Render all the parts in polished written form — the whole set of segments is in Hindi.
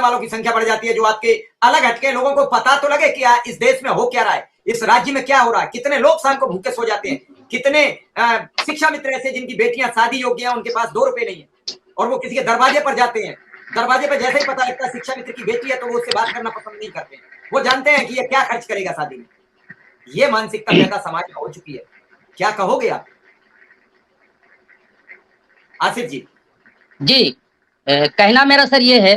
वालों की संख्या बढ़ जाती है, जो आपके अलग हटके लोगों को पता तो लगे कि इस देश में हो क्या रहा है, इस राज्य में क्या हो रहा है। कितने लोग शाम को भूखे सो जाते हैं, कितने शिक्षा मित्र ऐसे जिनकी बेटियां शादी योग्य हैं, उनके पास 2 रुपए नहीं है और वो किसी के दरवाजे पर जाते हैं, दरवाजे पर जैसे ही पता लगता है शिक्षा मित्र की बेटी है तो वो उससे बात करना पसंद नहीं करते हैं। वो जानते हैं कि ये क्या खर्च करेगा शादी में। ये मानसिकता पैदा समाज में हो चुकी है। क्या कहोगे आप आसिफ जी? जी कहना मेरा सर ये है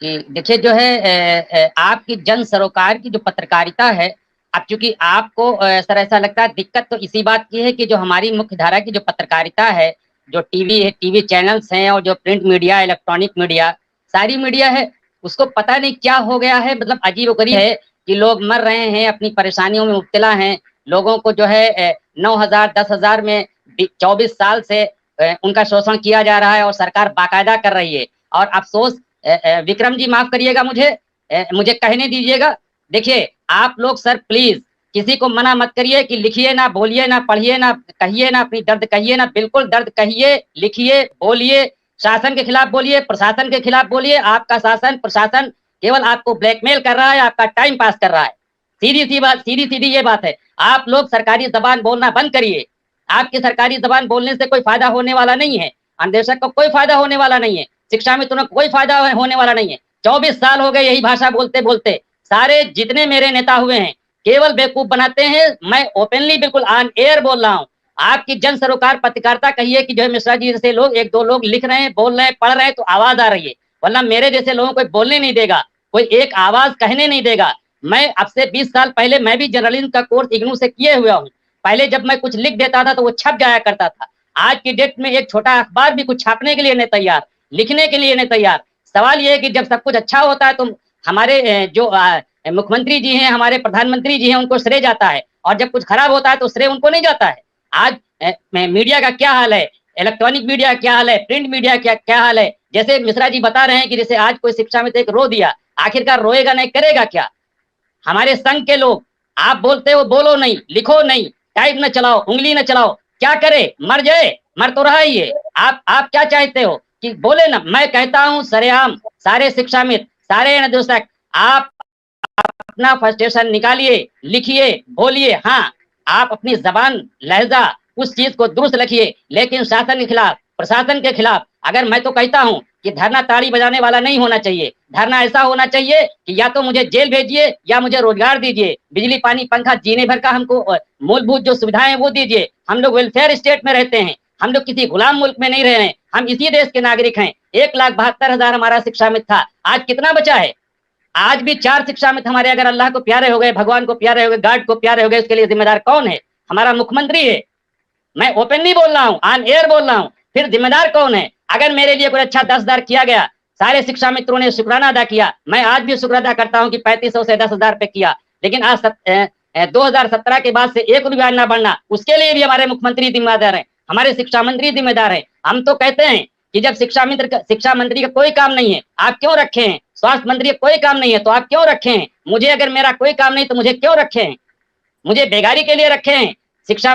कि देखिए जो है आपकी जन सरोकार की जो पत्रकारिता है, अब चूंकि आपको सर ऐसा लगता है दिक्कत तो इसी बात की है कि जो हमारी मुख्य धारा की जो पत्रकारिता है, जो टीवी चैनल्स हैं और जो प्रिंट मीडिया, इलेक्ट्रॉनिक मीडिया, सारी मीडिया है, उसको पता नहीं क्या हो गया है, मतलब अजीबोगरीब है कि लोग मर रहे हैं, अपनी परेशानियों में मुब्तला हैं। लोगों को जो है 9,000 10,000 में 24 साल से उनका शोषण किया जा रहा है और सरकार बाकायदा कर रही है। और अफसोस विक्रम जी माफ करिएगा, मुझे कहने दीजिएगा। देखिए आप लोग सर प्लीज किसी को मना मत करिए कि लिखिए ना, बोलिए ना, पढ़िए ना, कहिए ना, अपनी दर्द कहिए ना, बिल्कुल दर्द कहिए, लिखिए, बोलिए, शासन के खिलाफ बोलिए, प्रशासन के खिलाफ बोलिए। आपका शासन प्रशासन केवल आपको ब्लैकमेल कर रहा है, आपका टाइम पास कर रहा है। सीधी सी बात, सीधी सीधी ये बात है। आप लोग सरकारी जबान बोलना बंद करिए। आपकी सरकारी जबान बोलने से कोई फायदा होने वाला नहीं है, अन्वेषक को कोई फायदा होने वाला नहीं है, शिक्षा मित्रों को कोई फायदा होने वाला नहीं है। 24 साल हो गए यही भाषा बोलते बोलते। सारे जितने मेरे नेता हुए हैं केवल बेवकूफ बनाते हैं। मैं ओपनली बिल्कुल ऑन एयर बोल रहा हूँ। आपकी जन सरोकार पत्रकारिता कहिए कि जो है मिश्रा जी जैसे लोग, 1-2 लोग लिख रहे हैं, बोल रहे हैं, पढ़ रहे हैं तो आवाज आ रही है, वरना मेरे जैसे लोगों को बोलने नहीं देगा, कोई एक आवाज कहने नहीं देगा। मैं अब से 20 साल पहले मैं भी जर्नलिज्म का कोर्स इग्नू से किए हुआ हूँ। पहले जब मैं कुछ लिख देता था तो वो छप जाया करता था। आज की डेट में एक छोटा अखबार भी कुछ छापने के लिए नहीं तैयार, लिखने के लिए नहीं तैयार। सवाल ये है कि जब सब कुछ अच्छा होता है तो हमारे जो मुख्यमंत्री जी हैं, हमारे प्रधानमंत्री जी हैं, उनको श्रेय जाता है, और जब कुछ खराब होता है तो श्रेय उनको नहीं जाता है। आज मीडिया का क्या हाल है, इलेक्ट्रॉनिक मीडिया क्या हाल है, प्रिंट मीडिया क्या हाल है। जैसे मिश्रा जी बता रहे हैं कि जैसे आज कोई शिक्षा में एक रो दिया, आखिरकार रोएगा नहीं, करेगा क्या? हमारे संघ के लोग, आप बोलते हो बोलो नहीं, लिखो नहीं, टाइप न चलाओ, उंगली न चलाओ, क्या करे? मर जाए, मर तो रहा ही है। आप क्या चाहते हो कि बोले ना? मैं कहता हूं सरेआम सारे शिक्षा मित्र, सारे निर्देशक, आप अपना फ्रस्ट्रेशन निकालिए, लिखिए, बोलिए। हाँ, आप अपनी जबान, लहजा, उस चीज को दुरुस्त रखिए, लेकिन शासन के खिलाफ, प्रशासन के खिलाफ अगर मैं तो कहता हूं कि धरना ताली बजाने वाला नहीं होना चाहिए। धरना ऐसा होना चाहिए कि या तो मुझे जेल भेजिए या मुझे रोजगार दीजिए, बिजली पानी पंखा जीने भर का हमको मूलभूत जो सुविधाएं वो दीजिए। हम लोग वेलफेयर स्टेट में रहते हैं, हम लोग किसी गुलाम मुल्क में नहीं रह रहे हैं, हम इसी देश के नागरिक हैं। 1,72,000 हमारा शिक्षा मित्र था, आज कितना बचा है? आज भी 4 शिक्षा मित्र हमारे अगर अल्लाह को प्यारे हो गए, भगवान को प्यारे हो गए, गॉड को प्यारे हो गए, उसके लिए जिम्मेदार कौन है? हमारा मुख्यमंत्री है। मैं ओपनली बोल रहा हूँ, ऑन एयर बोल रहा हूँ। फिर जिम्मेदार कौन है? अगर मेरे लिए कोई अच्छा 10,000 किया गया, सारे शिक्षा मित्रों ने शुक्राना अदा किया, मैं आज भी शुक्र अदा करता हूँ कि 3500 से 10,000 पे किया, लेकिन आज 2017 के बाद से 1 रुपया ना बढ़ना, उसके लिए भी हमारे मुख्यमंत्री जिम्मेदार है, हमारे शिक्षा मंत्री जिम्मेदार है। हम तो कहते हैं कि जब शिक्षा मंत्री का कोई काम नहीं है, आप क्यों रखे हैं? स्वास्थ्य मंत्री का कोई काम नहीं है तो आप क्यों रखे हैं? मुझे अगर मेरा कोई काम नहीं तो मुझे क्यों रखे हैं? मुझे बेगारी के लिए रखे हैं। शिक्षा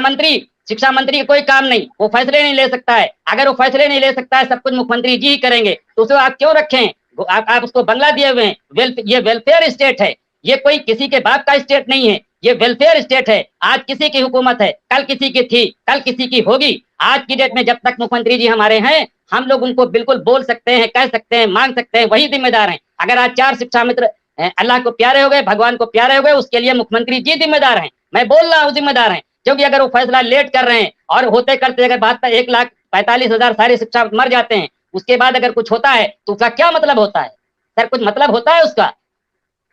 मंत्री का कोई काम नहीं, वो फैसले नहीं ले सकता है। अगर वो फैसले नहीं ले सकता है, सब कुछ मुख्यमंत्री जी ही करेंगे, तो उसे आप क्यों रखे हैं? आप उसको बंगला दिए हुए हैं। ये वेलफेयर स्टेट है, ये कोई किसी के बाप का स्टेट नहीं है, ये वेलफेयर स्टेट है। आज किसी की हुकूमत है, कल किसी की थी, कल किसी की होगी। आज की डेट में जब तक मुख्यमंत्री जी हमारे हैं, हम लोग उनको बिल्कुल बोल सकते हैं, कह सकते हैं, मांग सकते हैं, वही जिम्मेदार हैं। अगर आज 4 शिक्षा मित्र अल्लाह को प्यारे हो गए, भगवान को प्यारे हो गए, उसके लिए मुख्यमंत्री जी जिम्मेदार हैं। मैं बोल रहा हूँ जिम्मेदार हैं, क्योंकि अगर वो फैसला लेट कर रहे हैं और होते करते अगर 1,45,000 सारे शिक्षा मर जाते हैं, उसके बाद अगर कुछ होता है तो उसका क्या मतलब होता है? सर कुछ मतलब होता है उसका?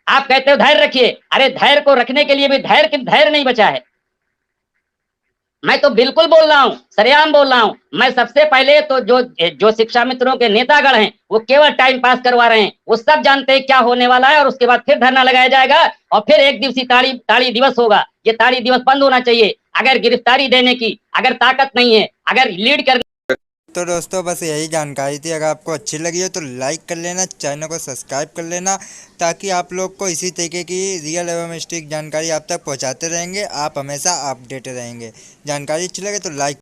आप कहते हो धैर्य रखिए, अरे धैर्य को रखने के लिए भी धैर्य नहीं बचा है। मैं तो बिल्कुल बोल रहा हूँ, सरेआम बोल रहा हूँ। मैं सबसे पहले तो जो शिक्षा मित्रों के नेतागण हैं वो केवल टाइम पास करवा रहे हैं, वो सब जानते हैं क्या होने वाला है, और उसके बाद फिर धरना लगाया जाएगा और फिर 1 दिवसीय ताड़ी दिवस होगा। ये ताड़ी दिवस बंद होना चाहिए। अगर गिरफ्तारी देने की अगर ताकत नहीं है, अगर लीड करने। तो दोस्तों बस यही जानकारी थी। अगर आपको अच्छी लगी हो तो लाइक कर लेना, चैनल को सब्सक्राइब कर लेना, ताकि आप लोग को इसी तरीके की रियल एवं स्टिक जानकारी आप तक पहुंचाते रहेंगे। आप हमेशा अपडेट रहेंगे। जानकारी अच्छी लगे तो लाइक